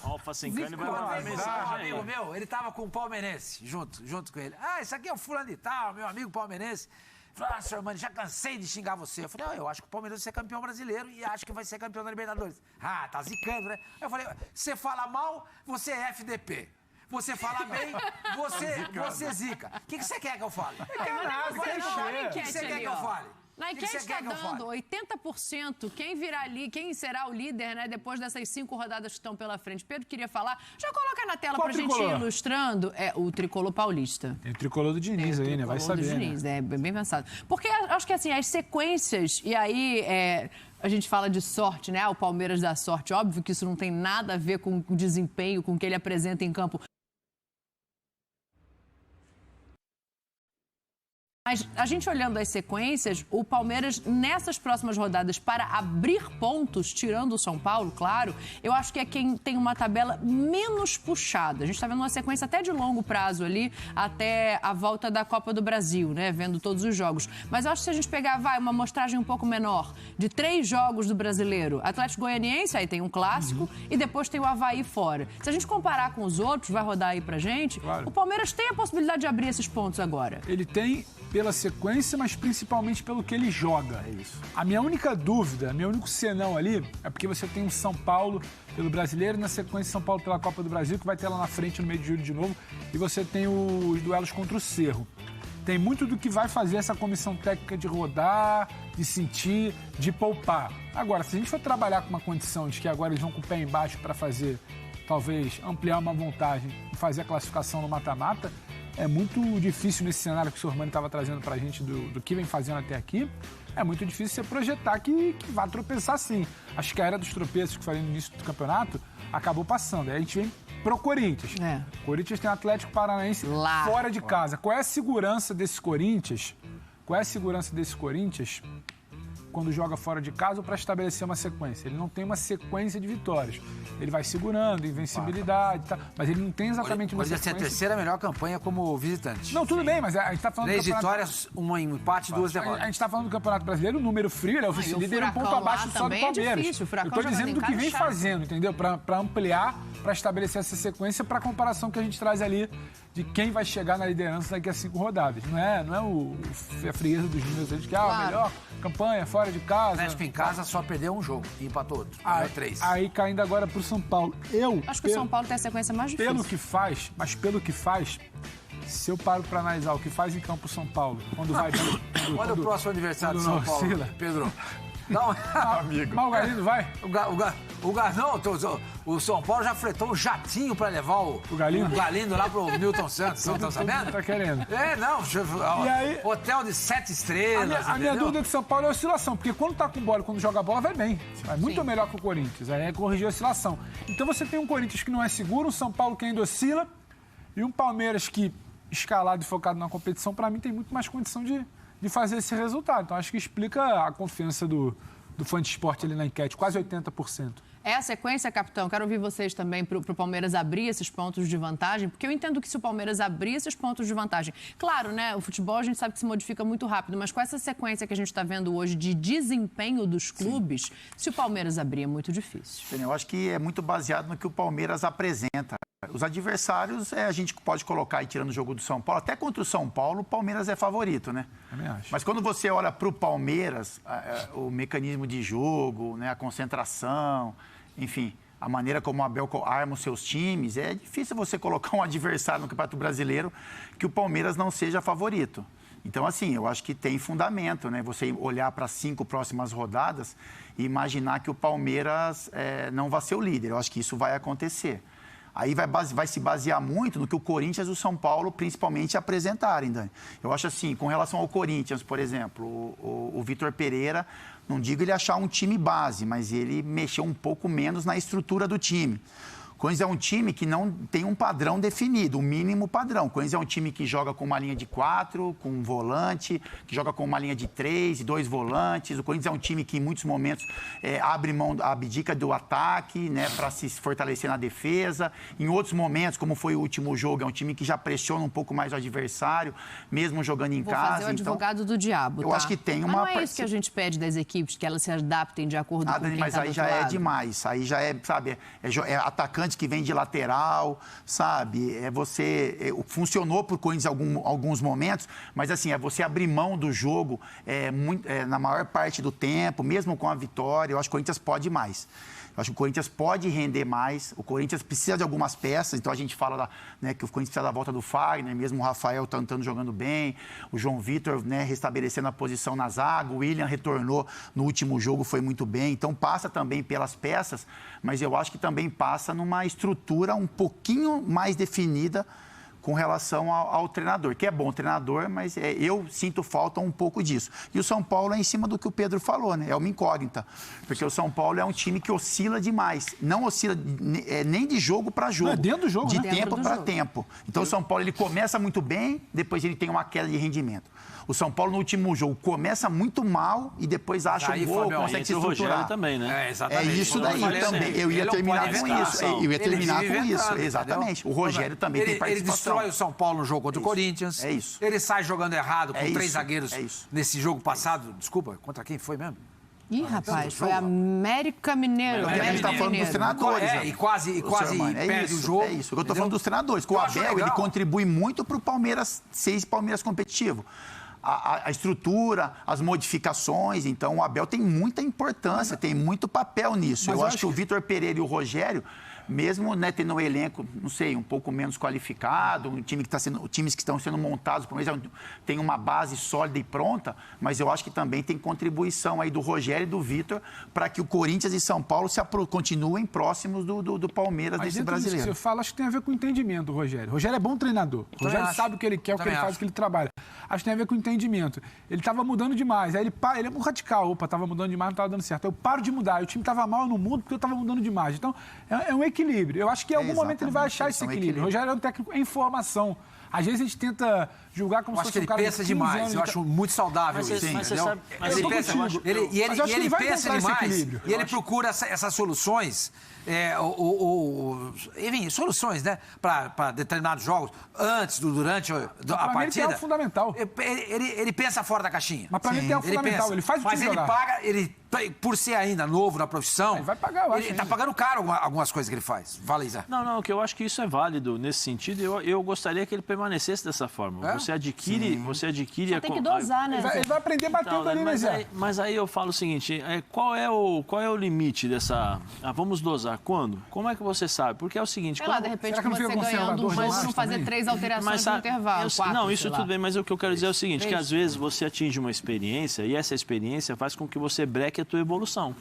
Alfa sem cano vai mandar mensagem aí. Um amigo meu, ele tava com o palmeirense, junto com ele. Ah, isso aqui é o fulano de tal, meu amigo palmeirense. Falei, ah, senhor Mano, já cansei de xingar você. Eu falei, eu acho que o Palmeiras vai ser campeão brasileiro e acho que vai ser campeão da Libertadores. Ah, tá zicando, né? Aí eu falei, você fala mal, você é FDP. Você fala bem, você zica. O que você quer que eu fale? O que você quer que eu fale? Na enquete está dando 80% quem será o líder, né, depois dessas 5 rodadas que estão pela frente. Pedro queria falar. Já coloca na tela para a gente ir ilustrando. É o tricolor paulista. Tem o tricolor do Diniz aí, né? Vai saber. O tricolor do Diniz, né? É bem pensado. Porque acho que assim, as sequências, e aí a gente fala de sorte, né? O Palmeiras dá sorte. Óbvio que isso não tem nada a ver com o desempenho, com o que ele apresenta em campo. Mas a gente olhando as sequências, o Palmeiras, nessas próximas rodadas, para abrir pontos, tirando o São Paulo, claro, eu acho que é quem tem uma tabela menos puxada. A gente está vendo uma sequência até de longo prazo ali, até a volta da Copa do Brasil, né? Vendo todos os jogos. Mas eu acho que se a gente pegar, uma amostragem um pouco menor, de 3 jogos do Brasileiro, Atlético Goianiense, aí tem um clássico, e depois tem o Avaí fora. Se a gente comparar com os outros, vai rodar aí pra gente, claro. O Palmeiras tem a possibilidade de abrir esses pontos agora. Ele tem pela sequência, mas principalmente pelo que ele joga. É isso. A minha única dúvida, meu único senão ali, é porque você tem o São Paulo pelo Brasileiro e na sequência São Paulo pela Copa do Brasil, que vai ter lá na frente no mês de julho de novo, e você tem os duelos contra o Cerro. Tem muito do que vai fazer essa comissão técnica de rodar, de sentir, de poupar. Agora, se a gente for trabalhar com uma condição de que agora eles vão com o pé embaixo para fazer, talvez, ampliar uma vantagem e fazer a classificação no mata-mata, é muito difícil nesse cenário que o Sormani estava trazendo para a gente do que vem fazendo até aqui. É muito difícil você projetar que vai tropeçar sim. Acho que a era dos tropeços que falei no início do campeonato acabou passando. Aí a gente vem pro Corinthians. O Corinthians tem o Atlético Paranaense lá, fora de casa. Qual é a segurança desse Corinthians? Quando joga fora de casa ou para estabelecer uma sequência? Ele não tem uma sequência de vitórias. Ele vai segurando, invencibilidade, tá? Mas ele não tem exatamente uma sequência. Pode ser a terceira melhor campanha como visitante. Não, tudo bem, mas a gente está falando 3 vitórias, uma empate, 2 derrotas. A gente está falando do Campeonato Brasileiro, o número frio, ele é o vice-líder, um ponto abaixo só do Palmeiras. Eu estou dizendo do que vem fazendo, entendeu? Para ampliar, para estabelecer essa sequência, para a comparação que a gente traz ali de quem vai chegar na liderança daqui a 5 rodadas. Não é a frieza dos números de que a melhor campanha fora de casa. O Atlético em casa só perdeu um jogo e empatou outro. 3. Aí caindo agora pro São Paulo. Acho que o São Paulo tem a sequência mais difícil. Pelo que faz, se eu paro para analisar o que faz em campo o São Paulo, quando vai... Olha o próximo adversário do São Paulo, Pedro. Não, amigo. Mas o Galindo vai? O São Paulo já fretou um jatinho para levar o Galindo lá pro Newton Santos. Não estão sabendo? Tá querendo. E aí, hotel de 7 estrelas. A minha dúvida do São Paulo é a oscilação, porque quando tá com bola, quando joga a bola, vai bem. Vai muito melhor que o Corinthians. Aí é corrigir a oscilação. Então você tem um Corinthians que não é seguro, um São Paulo que ainda oscila, e um Palmeiras que, escalado e focado na competição, para mim tem muito mais condição de fazer esse resultado. Então, acho que explica a confiança do fã de esporte ali na enquete, quase 80%. É a sequência, capitão? Quero ouvir vocês também para o Palmeiras abrir esses pontos de vantagem, porque eu entendo que se o Palmeiras abrir esses pontos de vantagem... Claro, né? O futebol a gente sabe que se modifica muito rápido, mas com essa sequência que a gente está vendo hoje de desempenho dos clubes, se o Palmeiras abrir é muito difícil. Eu acho que é muito baseado no que o Palmeiras apresenta. Os adversários, a gente pode colocar aí tirando o jogo do São Paulo. Até contra o São Paulo, o Palmeiras é favorito, né? Também acho. Mas quando você olha para o Palmeiras, o mecanismo de jogo, né, a concentração, enfim, a maneira como o Abel arma os seus times, é difícil você colocar um adversário no Campeonato Brasileiro que o Palmeiras não seja favorito. Então, assim, eu acho que tem fundamento, né? Você olhar para as 5 próximas rodadas e imaginar que o Palmeiras não vai ser o líder. Eu acho que isso vai acontecer. Aí vai se basear muito no que o Corinthians e o São Paulo, principalmente, apresentarem, Dani. Eu acho assim, com relação ao Corinthians, por exemplo, o Vitor Pereira, não digo ele achar um time base, mas ele mexeu um pouco menos na estrutura do time. Corinthians é um time que não tem um padrão definido, um mínimo padrão. O Corinthians é um time que joga com uma linha de 4, com um volante, que joga com uma linha de 3, 2 volantes. O Corinthians é um time que em muitos momentos abdica do ataque, né, para se fortalecer na defesa. Em outros momentos, como foi o último jogo, é um time que já pressiona um pouco mais o adversário, mesmo jogando em casa. Vou fazer o advogado do diabo, eu acho que tem uma... Mas não é isso que a gente pede das equipes, que elas se adaptem de acordo com quem mas tá aí do já outro é lado? demais. Aí já é, sabe, é atacante que vem de lateral, sabe? Funcionou para o Corinthians em alguns momentos, mas assim, é você abrir mão do jogo na maior parte do tempo, mesmo com a vitória. Eu acho que o Corinthians pode mais. Eu acho que o Corinthians pode render mais. O Corinthians precisa de algumas peças. Então, a gente fala que o Corinthians precisa da volta do Fagner, mesmo o Rafael estando jogando bem. O João Vitor, né, restabelecendo a posição na zaga. O William retornou no último jogo, foi muito bem. Então, passa também pelas peças, mas eu acho que também passa numa estrutura um pouquinho mais definida com relação ao treinador, que é bom treinador, mas eu sinto falta um pouco disso. E o São Paulo é em cima do que o Pedro falou, né? É uma incógnita, porque o São Paulo é um time que oscila demais. Não oscila nem de jogo para jogo. Não, é dentro do jogo, de né? tempo para tempo. Então, o São Paulo ele começa muito bem, depois ele tem uma queda de rendimento. O São Paulo, no último jogo, começa muito mal e depois acha um gol, consegue se estruturar. Também, né? Exatamente. É isso daí também. Eu ia terminar com isso. Eu ia terminar com isso. Exatamente. O Rogério também tem participação. Ele destrói o São Paulo no jogo contra o Corinthians. É isso. Ele sai jogando errado com 3 zagueiros nesse jogo passado. Desculpa, contra quem foi mesmo? Ih, rapaz, foi América Mineiro. A gente está falando dos treinadores. E quase perde o jogo. É isso. Eu estou falando dos treinadores. O Abel, ele contribui muito para o Palmeiras ser esse Palmeiras competitivo. A estrutura, as modificações. Então, o Abel tem muita importância, tem muito papel nisso. Eu acho que o Vitor Pereira e o Rogério, mesmo, né, tendo um elenco, não sei, um pouco menos qualificado, times que estão sendo montados, por exemplo, tem uma base sólida e pronta, mas eu acho que também tem contribuição aí do Rogério e do Vitor para que o Corinthians e São Paulo continuem próximos do Palmeiras, desse brasileiro. Isso que você fala, acho que tem a ver com o entendimento, Rogério. O Rogério é bom treinador. O Rogério sabe o que ele quer, o que ele faz, o que ele trabalha. Acho que tem a ver com o entendimento. Ele estava mudando demais. Aí ele é um radical. Opa, estava mudando demais, não estava dando certo. Eu paro de mudar. O time estava mal, eu não mudo porque eu estava mudando demais. Então, é um equilíbrio. Eu acho que em algum momento ele vai achar esse equilíbrio. O Rogério é um técnico em formação. Às vezes a gente tenta julgar como se fosse um cara de 15 anos. Eu acho que ele pensa demais. Eu acho muito saudável isso. Mas você sabe... Ele pensa demais e ele procura essas soluções... enfim, soluções, né? Para determinados jogos, antes, durante a partida. Ele é o fundamental. Ele pensa fora da caixinha. Mas para mim ele é o fundamental. Ele faz o time jogar. Mas ele paga, por ser ainda novo na profissão... Ele vai pagar, eu acho. Ele está pagando caro algumas coisas que ele faz. Fala, Isa. Não, que eu acho que isso é válido nesse sentido. Eu gostaria que ele permanecesse dessa forma. Você adquire... Só tem que dosar, né? Ele vai aprender batendo ali, né, Zé? Mas aí eu falo o seguinte, qual é o limite dessa... vamos dosar. Quando? Como é que você sabe? Porque é o seguinte... Sei lá, de repente, que você ganhando um jogo, não fazer 3 alterações no intervalo, 4, não, isso tudo bem, mas o que eu quero dizer é o seguinte, que às vezes você atinge uma experiência e essa experiência faz com que você breque a tua evolução.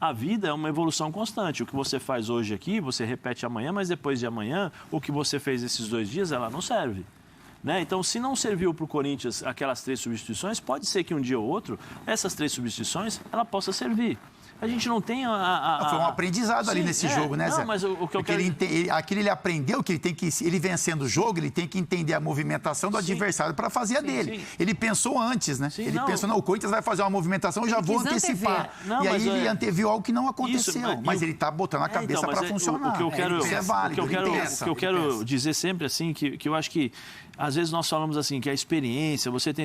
A vida é uma evolução constante. O que você faz hoje aqui, você repete amanhã, mas depois de amanhã, o que você fez esses 2 dias, ela não serve. Né? Então, se não serviu para o Corinthians aquelas 3 substituições, pode ser que um dia ou outro, essas 3 substituições, ela possa servir. A gente não tem Foi um aprendizado ali nesse jogo, né, Zé? Não, mas o que eu quero... Aquilo ele aprendeu que ele vencendo o jogo, ele tem que entender a movimentação do adversário para fazer a dele. Ele pensou antes, né? Ele pensou, o Corinthians vai fazer uma movimentação, eu já vou antecipar. E aí ele anteviu algo que não aconteceu. Mas ele está botando a cabeça para funcionar. O que eu quero, isso é válido, o que eu quero dizer sempre, assim, que eu acho que às vezes nós falamos assim, que a experiência, você tem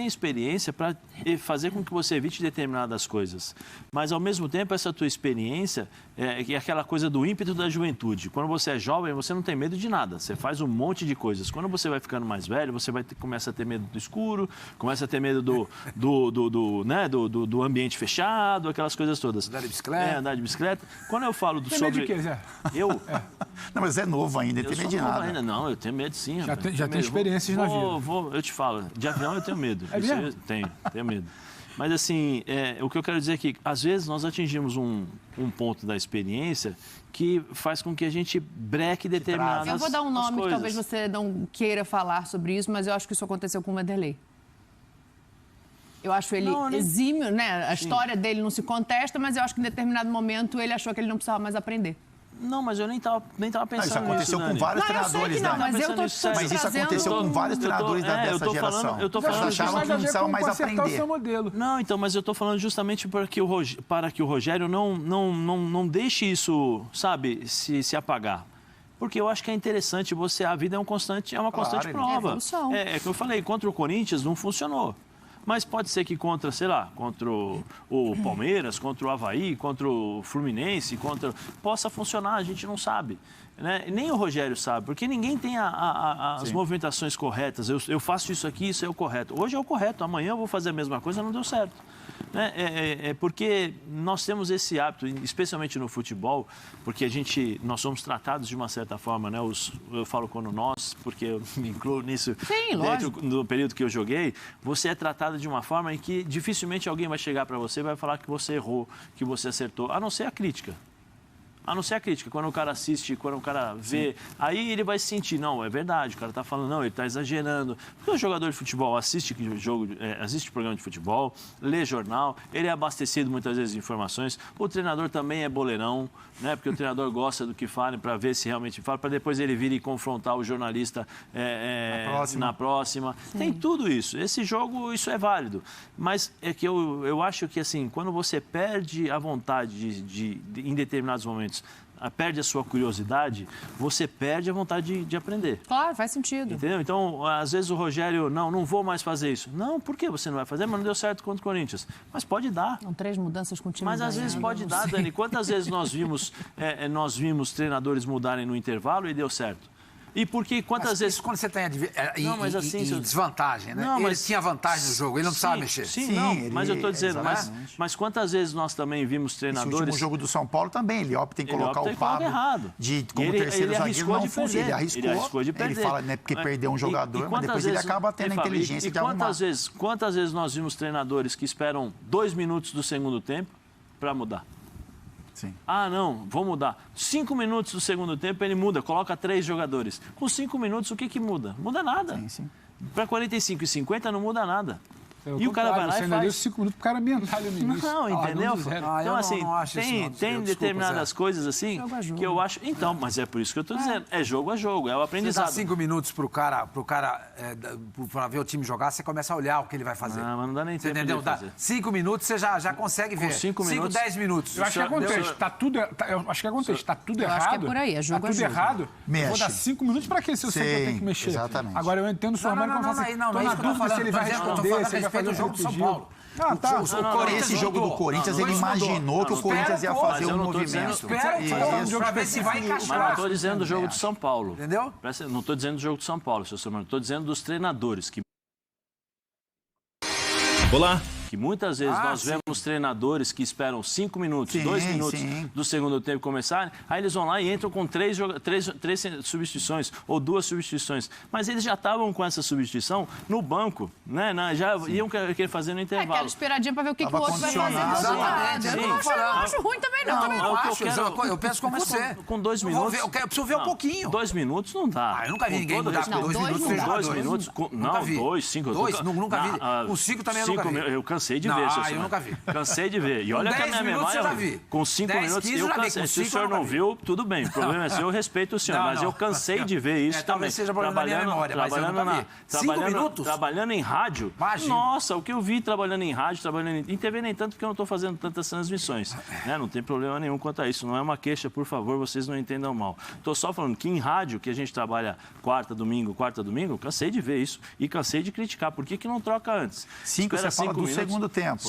experiência para fazer com que você evite determinadas coisas. Mas, ao mesmo tempo, essa tua experiência é aquela coisa do ímpeto da juventude. Quando você é jovem, você não tem medo de nada. Você faz um monte de coisas. Quando você vai ficando mais velho, você começa a ter medo do escuro, começa a ter medo do ambiente fechado, aquelas coisas todas. Andar de bicicleta. Quando eu falo Tem sobre... medo de quê, Zé? Não, mas é novo ainda, tem medo de nada. Ainda. Não, eu tenho medo sim. Já tem experiências na vida. Eu te falo, de avião eu tenho medo. É mesmo? Eu tenho medo. Mas, assim, o que eu quero dizer é que, às vezes, nós atingimos um ponto da experiência que faz com que a gente breque determinadas coisas. Eu vou dar um nome que talvez você não queira falar sobre isso, mas eu acho que isso aconteceu com o Vanderlei. Eu acho ele exímio, né? A história dele não se contesta, mas eu acho que em determinado momento ele achou que ele não precisava mais aprender. Não, mas eu nem tava pensando Isso aconteceu nisso, com vários treinadores, não, Dani. mas eu tô Mas isso aconteceu com vários treinadores dessa geração. Eu tô falando Eles achavam que não precisava mais aprender. Seu modelo. Não, então, mas eu tô falando justamente para que o Rogério não deixe isso, sabe, se apagar. Porque eu acho que é interessante a vida é uma constante prova. É que eu falei, contra o Corinthians não funcionou. Mas pode ser que contra, sei lá, contra o Palmeiras, contra o Avaí, contra o Fluminense, possa funcionar, a gente não sabe. Né? Nem o Rogério sabe, porque ninguém tem as movimentações corretas. Eu faço isso aqui, isso é o correto. Hoje é o correto, amanhã eu vou fazer a mesma coisa, não deu certo. Né? É porque nós temos esse hábito, especialmente no futebol, porque nós somos tratados de uma certa forma, né? Eu falo quando nós, porque eu me incluo nisso. Sim, dentro do período que eu joguei, você é tratado de uma forma em que dificilmente alguém vai chegar para você e vai falar que você errou, que você acertou, a não ser a crítica. A não ser a crítica, quando o cara assiste, quando o cara vê, aí ele vai se sentir, não, é verdade, o cara tá falando, não, ele tá exagerando. Porque o jogador de futebol assiste programa de futebol, lê jornal, ele é abastecido muitas vezes de informações, o treinador também é boleirão, né? Porque o treinador gosta do que falem para ver se realmente fala, para depois ele vir e confrontar o jornalista na próxima. Tem tudo isso. Esse jogo, isso é válido. Mas é que eu acho que, assim, quando você perde a vontade em determinados momentos, perde a sua curiosidade, você perde a vontade de aprender. Claro, faz sentido. Entendeu? Então, às vezes o Rogério, não vou mais fazer isso. Não, por que você não vai fazer? Mas não deu certo contra o Corinthians. Mas pode dar. São 3 mudanças com o time. Mas às vezes pode dar, Dani. Quantas vezes nós vimos treinadores mudarem no intervalo e deu certo? E porque quantas vezes... Quando você tem em desvantagem, né? Não, ele tinha vantagem no jogo, ele não precisava mexer. Mas eu estou dizendo, mas quantas vezes nós também vimos treinadores... Esse último jogo do São Paulo também, ele opta em colocar o Pablo errado. Como terceiro zagueiro, não funciona. Ele arriscou de perder. Ele fala, né, porque perdeu um jogador, mas depois ele acaba tendo a inteligência de arrumar. Quantas vezes nós vimos treinadores que esperam 2 minutos do segundo tempo para mudar? Sim. Não, vou mudar. 5 minutos do segundo tempo ele muda, coloca 3 jogadores. Com 5 minutos, o que muda? Muda nada. Para 45 e 50 não muda nada. E o cara vai lá e faz... Deu 5 minutos para o cara ambientar ali no início. Não, entendeu? Então, assim, tem determinadas coisas assim que eu acho... Então, mas é por isso que eu estou dizendo. É jogo, é o aprendizado. Você dá 5 minutos pro cara para ver o time jogar, você começa a olhar o que ele vai fazer. Mas não dá nem tempo de fazer. 5 minutos você já consegue ver. 5, 10 minutos. Eu acho que acontece. Tá tudo errado. Acho que é por aí, é jogo. Tá tudo errado. Mexe. Vou dar 5 minutos para quê se eu sei que eu tenho que mexer? Exatamente. Agora eu entendo o seu Armando quando fala assim, tô na dúvida se ele vai responder, se ele vai fazer o jogo do São Paulo. Esse jogo do Corinthians, ele imaginou que o Corinthians ia fazer um movimento. Para ver se vai encaixar. Mas não estou dizendo do jogo do São Paulo. Entendeu? Não estou dizendo do jogo do São Paulo, seu Samuel. Estou dizendo dos treinadores que... Olá. Que muitas vezes nós vemos treinadores que esperam 5 minutos, 2 minutos do segundo tempo começarem, aí eles vão lá e entram com 3 substituições ou 2 substituições. Mas eles já estavam com essa substituição no banco, né? Já iam querer fazer no intervalo. Aquela esperadinha para ver o que o outro vai fazer. Eu não acho ruim também, não. Eu penso como você. Com 2 minutos... Eu preciso ver um pouquinho. 2 minutos não dá. Eu nunca vi ninguém mudar com 2 minutos. 2 minutos? Não, 2, 5. 2? Nunca vi. Com 5 também eu nunca vi. Eu cansei de ver, seu eu nunca vi. Cansei de ver. E olha que a minha memória... Com 5 minutos eu cansei. Se o senhor não viu, tudo bem. O problema é seu, eu respeito o senhor. Mas eu cansei de ver isso também. Talvez seja problema da minha memória, mas eu nunca vi. 5 minutos? Trabalhando em rádio. Imagina. Nossa, o que eu vi trabalhando em rádio, trabalhando em TV nem tanto, porque eu não estou fazendo tantas transmissões. Não tem problema nenhum quanto a isso. Não é uma queixa, por favor, vocês não entendam mal. Estou só falando que em rádio, que a gente trabalha quarta, domingo, cansei de ver isso. E cansei de criticar. Por que não troca antes? 5 você fala do segundo tempo.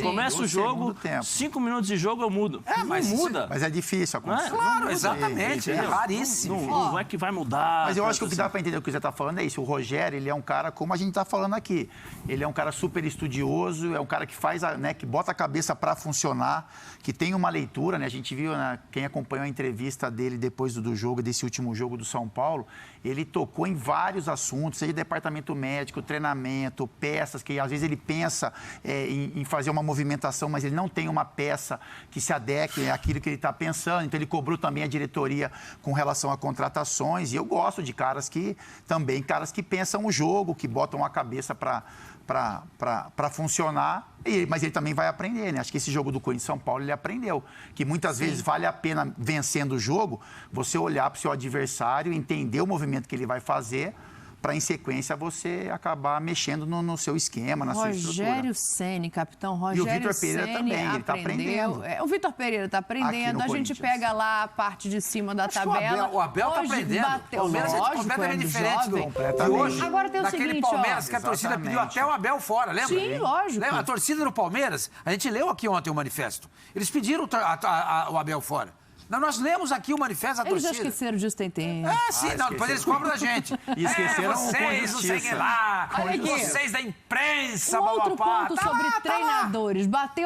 Começa o jogo, 5 minutos de jogo eu mudo. Mas não muda. Mas é difícil acontecer. Claro, exatamente. É raríssimo. Não é que vai mudar. Mas eu acho que o que dá para entender o que você está falando é isso. O Rogério, ele é um cara, como a gente está falando aqui, ele é um cara super estudioso, é um cara que faz, que bota a cabeça para funcionar, que tem uma leitura, né? A gente viu, quem acompanhou a entrevista dele depois do jogo, desse último jogo do São Paulo, ele tocou em vários assuntos, seja departamento médico, treinamento, peças, que às vezes ele pensa em fazer uma movimentação, mas ele não tem uma peça que se adeque àquilo que ele está pensando. Então, ele cobrou também a diretoria com relação a contratações. E eu gosto de caras que pensam o jogo, que botam a cabeça para funcionar, mas ele também vai aprender, né? Acho que esse jogo do Corinthians São Paulo ele aprendeu que muitas vezes vale a pena, vencendo o jogo, você olhar para o seu adversário, entender o movimento que ele vai fazer, para em sequência você acabar mexendo no seu esquema, na sua estrutura. Rogério Ceni, capitão Rogério Ceni. E o Vitor Pereira também, ele está aprendendo. O Vitor Pereira está aprendendo, a gente pega lá a parte de cima da tabela. O Abel está aprendendo. Bateu, O Palmeiras é completamente diferente de hoje. Agora tem o Naquele seguinte, Palmeiras que a torcida pediu até o Abel fora, lembra? Sim, lógico. Lembra? A torcida do Palmeiras, a gente leu aqui ontem o manifesto. Eles pediram o Abel fora. Não, nós lemos aqui o manifesto da torcida. Eles já esqueceram disso, tem tempo. Sim, não, depois eles cobram da gente. E esqueceram vocês, não sei quem lá, Olha aqui. vocês da imprensa, Um outro bababá. ponto Tá sobre lá, tá lá. treinadores. Bateu